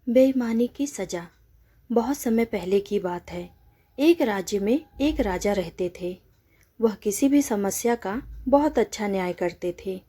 बेईमानी की सजा। बहुत समय पहले की बात है। एक राज्य में एक राजा रहते थे। वह किसी भी समस्या का बहुत अच्छा न्याय करते थे।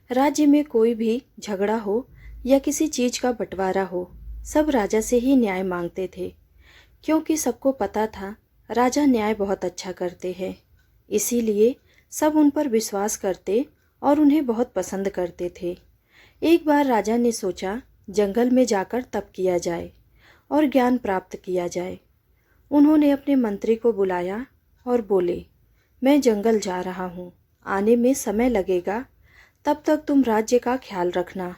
राज्य में कोई भी झगड़ा हो या किसी चीज का बंटवारा हो, सब राजा से ही न्याय मांगते थे, क्योंकि सबको पता था राजा न्याय बहुत अच्छा करते हैं। इसीलिए सब उन पर विश्वास करते और उन्हें बहुत पसंद करते थे। एक बार राजा ने सोचा जंगल में जाकर तप किया जाए और ज्ञान प्राप्त किया जाए। उन्होंने अपने मंत्री को बुलाया और बोले, मैं जंगल जा रहा हूँ, आने में समय लगेगा, तब तक तुम राज्य का ख्याल रखना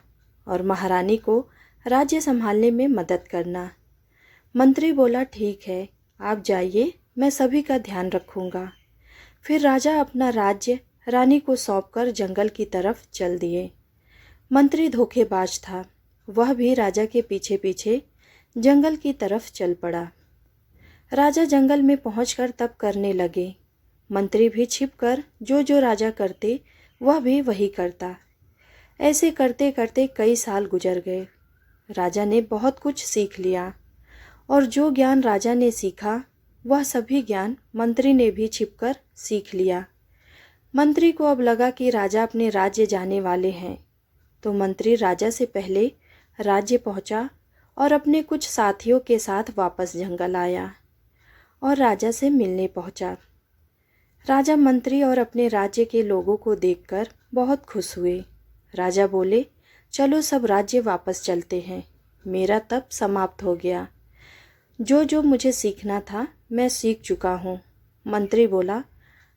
और महारानी को राज्य संभालने में मदद करना। मंत्री बोला, ठीक है, आप जाइए, मैं सभी का ध्यान रखूंगा। फिर राजा अपना राज्य रानी को सौंपकर जंगल की तरफ चल दिए। मंत्री धोखेबाज था, वह भी राजा के पीछे पीछे जंगल की तरफ चल पड़ा। राजा जंगल में पहुंचकर तप करने लगे। मंत्री भी छिपकर जो जो राजा करते वह भी वही करता। ऐसे करते करते कई साल गुजर गए। राजा ने बहुत कुछ सीख लिया और जो ज्ञान राजा ने सीखा वह सभी ज्ञान मंत्री ने भी छिपकर सीख लिया। मंत्री को अब लगा कि राजा अपने राज्य जाने वाले हैं, तो मंत्री राजा से पहले राज्य पहुंचा और अपने कुछ साथियों के साथ वापस जंगल आया और राजा से मिलने पहुंचा। राजा मंत्री और अपने राज्य के लोगों को देखकर बहुत खुश हुए। राजा बोले, चलो सब राज्य वापस चलते हैं, मेरा तप समाप्त हो गया। जो जो मुझे सीखना था मैं सीख चुका हूँ। मंत्री बोला,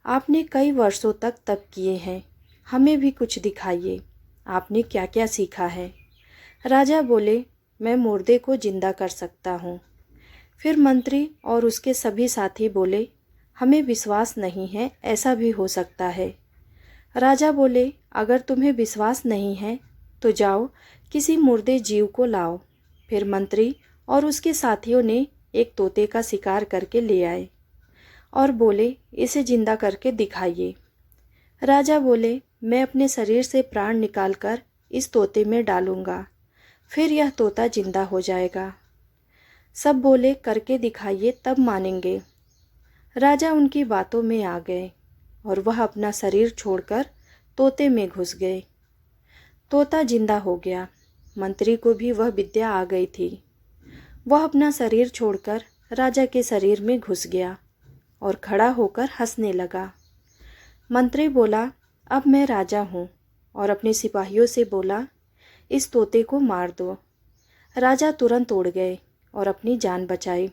आपने कई वर्षों तक तप किए हैं, हमें भी कुछ दिखाइए, आपने क्या क्या सीखा है। राजा बोले, मैं मुर्दे को जिंदा कर सकता हूँ। फिर मंत्री और उसके सभी साथी बोले, हमें विश्वास नहीं है, ऐसा भी हो सकता है। राजा बोले, अगर तुम्हें विश्वास नहीं है तो जाओ किसी मुर्दे जीव को लाओ। फिर मंत्री और उसके साथियों ने एक तोते का शिकार करके ले आए और बोले, इसे जिंदा करके दिखाइए। राजा बोले, मैं अपने शरीर से प्राण निकालकर इस तोते में डालूंगा, फिर यह तोता जिंदा हो जाएगा। सब बोले, करके दिखाइए तब मानेंगे। राजा उनकी बातों में आ गए और वह अपना शरीर छोड़कर तोते में घुस गए। तोता जिंदा हो गया। मंत्री को भी वह विद्या आ गई थी। वह अपना शरीर छोड़कर राजा के शरीर में घुस गया और खड़ा होकर हंसने लगा। मंत्री बोला, अब मैं राजा हूँ, और अपने सिपाहियों से बोला, इस तोते को मार दो। राजा तुरंत उड़ गए और अपनी जान बचाई।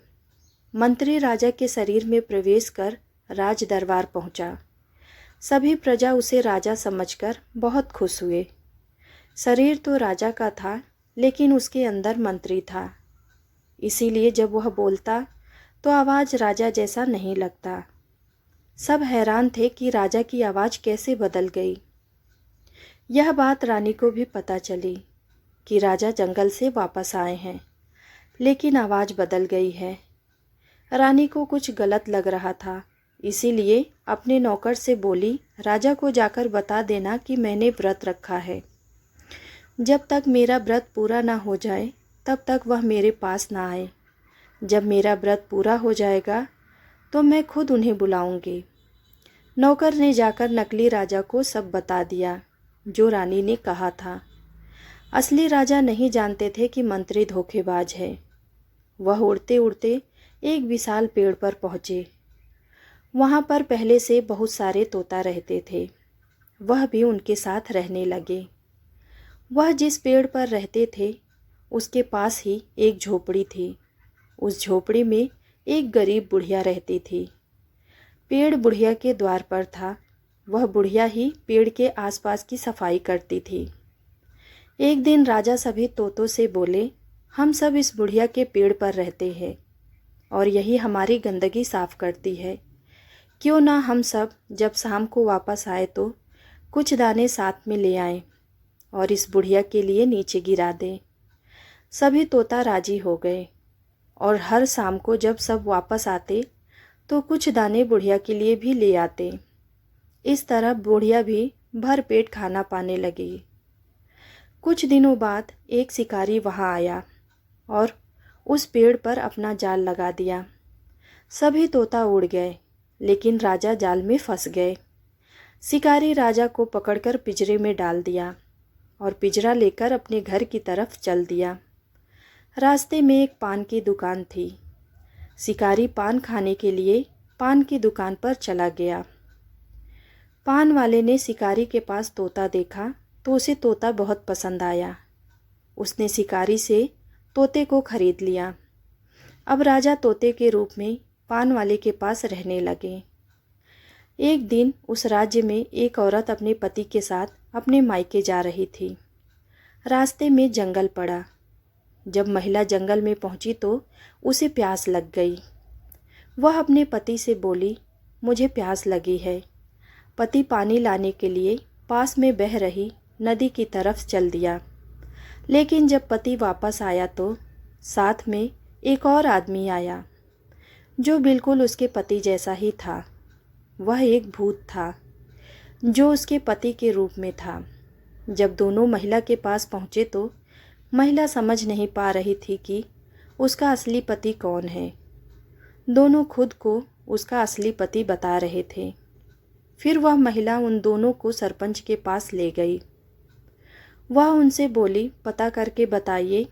मंत्री राजा के शरीर में प्रवेश कर राज दरबार पहुंचा। सभी प्रजा उसे राजा समझकर बहुत खुश हुए। शरीर तो राजा का था, लेकिन उसके अंदर मंत्री था। इसीलिए जब वह बोलता तो आवाज़ राजा जैसा नहीं लगता। सब हैरान थे कि राजा की आवाज़ कैसे बदल गई। यह बात रानी को भी पता चली कि राजा जंगल से वापस आए हैं, लेकिन आवाज़ बदल गई है। रानी को कुछ गलत लग रहा था, इसीलिए अपने नौकर से बोली, राजा को जाकर बता देना कि मैंने व्रत रखा है। जब तक मेरा व्रत पूरा ना हो जाए तब तक वह मेरे पास ना आए। जब मेरा व्रत पूरा हो जाएगा तो मैं खुद उन्हें बुलाऊंगी। नौकर ने जाकर नकली राजा को सब बता दिया जो रानी ने कहा था। असली राजा नहीं जानते थे कि मंत्री धोखेबाज है। वह उड़ते उड़ते एक विशाल पेड़ पर पहुँचे। वहाँ पर पहले से बहुत सारे तोता रहते थे। वह भी उनके साथ रहने लगे। वह जिस पेड़ पर रहते थे उसके पास ही एक झोपड़ी थी। उस झोपड़ी में एक गरीब बुढ़िया रहती थी। पेड़ बुढ़िया के द्वार पर था। वह बुढ़िया ही पेड़ के आसपास की सफाई करती थी। एक दिन राजा सभी तोतों से बोले, हम सब इस बुढ़िया के पेड़ पर रहते हैं और यही हमारी गंदगी साफ करती है। क्यों ना हम सब जब शाम को वापस आए तो कुछ दाने साथ में ले आएं और इस बुढ़िया के लिए नीचे गिरा दें। सभी तोता राजी हो गए और हर शाम को जब सब वापस आते तो कुछ दाने बुढ़िया के लिए भी ले आते। इस तरह बुढ़िया भी भर पेट खाना पाने लगी। कुछ दिनों बाद एक शिकारी वहां आया। और उस पेड़ पर अपना जाल लगा दिया। सभी तोता उड़ गए, लेकिन राजा जाल में फंस गए। शिकारी राजा को पकड़कर पिंजरे में डाल दिया और पिंजरा लेकर अपने घर की तरफ चल दिया। रास्ते में एक पान की दुकान थी। शिकारी पान खाने के लिए पान की दुकान पर चला गया। पान वाले ने शिकारी के पास तोता देखा तो उसे तोता बहुत पसंद आया। उसने शिकारी से तोते को खरीद लिया। अब राजा तोते के रूप में पान वाले के पास रहने लगे। एक दिन उस राज्य में एक औरत अपने पति के साथ अपने मायके जा रही थी। रास्ते में जंगल पड़ा। जब महिला जंगल में पहुंची तो उसे प्यास लग गई। वह अपने पति से बोली, मुझे प्यास लगी है। पति पानी लाने के लिए पास में बह रही नदी की तरफ चल दिया। लेकिन जब पति वापस आया तो साथ में एक और आदमी आया जो बिल्कुल उसके पति जैसा ही था। वह एक भूत था जो उसके पति के रूप में था। जब दोनों महिला के पास पहुँचे तो महिला समझ नहीं पा रही थी कि उसका असली पति कौन है। दोनों खुद को उसका असली पति बता रहे थे। फिर वह महिला उन दोनों को सरपंच के पास ले गई। वह उनसे बोली, पता करके बताइए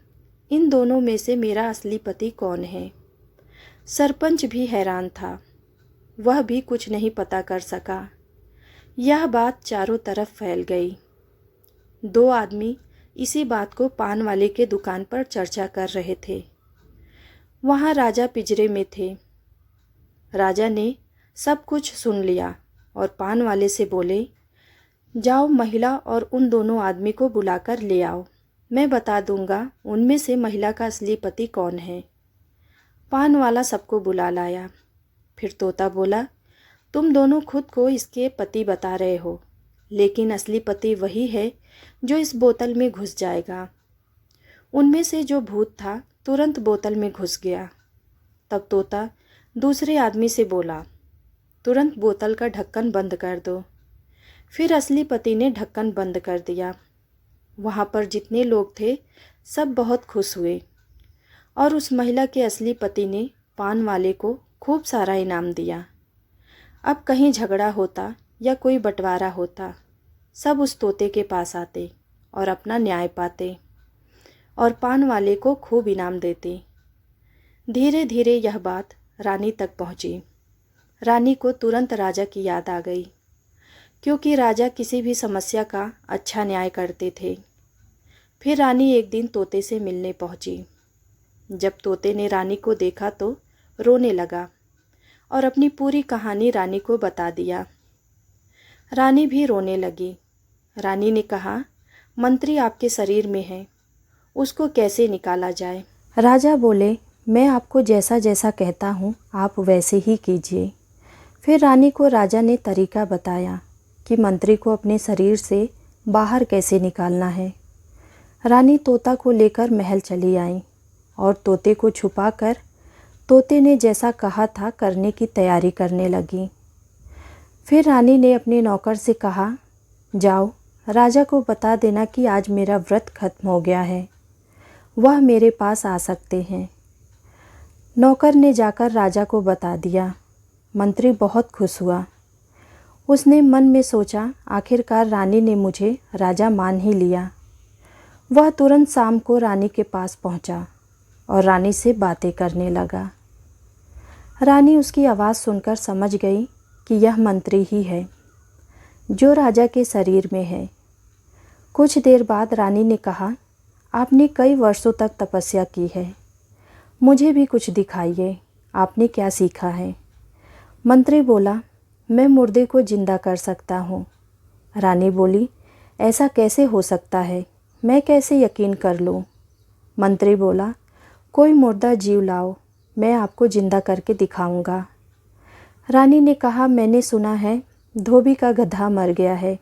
इन दोनों में से मेरा असली पति कौन है। सरपंच भी हैरान था। वह भी कुछ नहीं पता कर सका। यह बात चारों तरफ फैल गई। दो आदमी इसी बात को पान वाले के दुकान पर चर्चा कर रहे थे। वहाँ राजा पिंजरे में थे। राजा ने सब कुछ सुन लिया और पान वाले से बोले, जाओ महिला और उन दोनों आदमी को बुलाकर ले आओ। मैं बता दूंगा उनमें से महिला का असली पति कौन है। पान वाला सबको बुला लाया। फिर तोता बोला, तुम दोनों खुद को इसके पति बता रहे हो, लेकिन असली पति वही है जो इस बोतल में घुस जाएगा। उनमें से जो भूत था तुरंत बोतल में घुस गया। तब तोता दूसरे आदमी से बोला, तुरंत बोतल का ढक्कन बंद कर दो। फिर असली पति ने ढक्कन बंद कर दिया। वहाँ पर जितने लोग थे सब बहुत खुश हुए और उस महिला के असली पति ने पान वाले को खूब सारा इनाम दिया। अब कहीं झगड़ा होता या कोई बंटवारा होता, सब उस तोते के पास आते और अपना न्याय पाते और पान वाले को खूब इनाम देते। धीरे धीरे यह बात रानी तक पहुँची। रानी को तुरंत राजा की याद आ गई, क्योंकि राजा किसी भी समस्या का अच्छा न्याय करते थे। फिर रानी एक दिन तोते से मिलने पहुँची। जब तोते ने रानी को देखा तो रोने लगा और अपनी पूरी कहानी रानी को बता दिया। रानी भी रोने लगी। रानी ने कहा, मंत्री आपके शरीर में है, उसको कैसे निकाला जाए। राजा बोले, मैं आपको जैसा जैसा कहता हूँ आप वैसे ही कीजिए। फिर रानी को राजा ने तरीका बताया कि मंत्री को अपने शरीर से बाहर कैसे निकालना है। रानी तोता को लेकर महल चली आई और तोते को छुपाकर तोते ने जैसा कहा था करने की तैयारी करने लगी। फिर रानी ने अपने नौकर से कहा, जाओ राजा को बता देना कि आज मेरा व्रत खत्म हो गया है, वह मेरे पास आ सकते हैं। नौकर ने जाकर राजा को बता दिया। मंत्री बहुत खुश हुआ। उसने मन में सोचा, आखिरकार रानी ने मुझे राजा मान ही लिया। वह तुरंत शाम को रानी के पास पहुंचा और रानी से बातें करने लगा। रानी उसकी आवाज़ सुनकर समझ गई कि यह मंत्री ही है जो राजा के शरीर में है। कुछ देर बाद रानी ने कहा, आपने कई वर्षों तक तपस्या की है, मुझे भी कुछ दिखाइए, आपने क्या सीखा है। मंत्री बोला, मैं मुर्दे को जिंदा कर सकता हूँ। रानी बोली, ऐसा कैसे हो सकता है, मैं कैसे यकीन कर लूँ। मंत्री बोला, कोई मुर्दा जीव लाओ, मैं आपको जिंदा करके दिखाऊंगा। रानी ने कहा, मैंने सुना है धोबी का गधा मर गया है,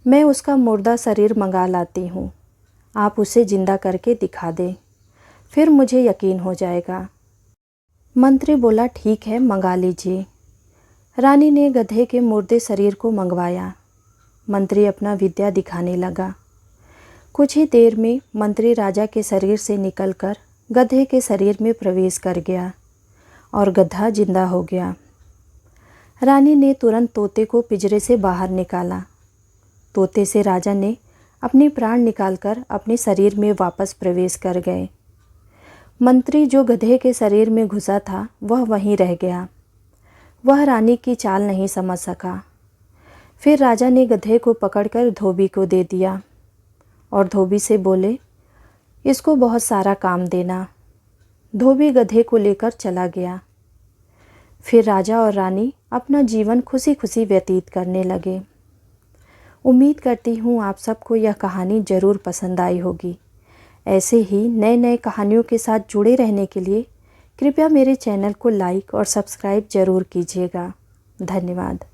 मैं उसका मुर्दा शरीर मंगा लाती हूँ, आप उसे जिंदा करके दिखा दें, फिर मुझे यकीन हो जाएगा। मंत्री बोला, ठीक है, मंगा लीजिए। रानी ने गधे के मुर्दे शरीर को मंगवाया। मंत्री अपना विद्या दिखाने लगा। कुछ ही देर में मंत्री राजा के शरीर से निकलकर गधे के शरीर में प्रवेश कर गया और गधा जिंदा हो गया। रानी ने तुरंत तोते को पिंजरे से बाहर निकाला। तोते से राजा ने अपने प्राण निकालकर अपने शरीर में वापस प्रवेश कर गए। मंत्री जो गधे के शरीर में घुसा था वह वहीं रह गया। वह रानी की चाल नहीं समझ सका। फिर राजा ने गधे को पकड़कर धोबी को दे दिया और धोबी से बोले, इसको बहुत सारा काम देना। धोबी गधे को लेकर चला गया। फिर राजा और रानी अपना जीवन खुशी खुशी व्यतीत करने लगे। उम्मीद करती हूँ आप सबको यह कहानी ज़रूर पसंद आई होगी। ऐसे ही नए नए कहानियों के साथ जुड़े रहने के लिए कृपया मेरे चैनल को लाइक और सब्सक्राइब ज़रूर कीजिएगा। धन्यवाद।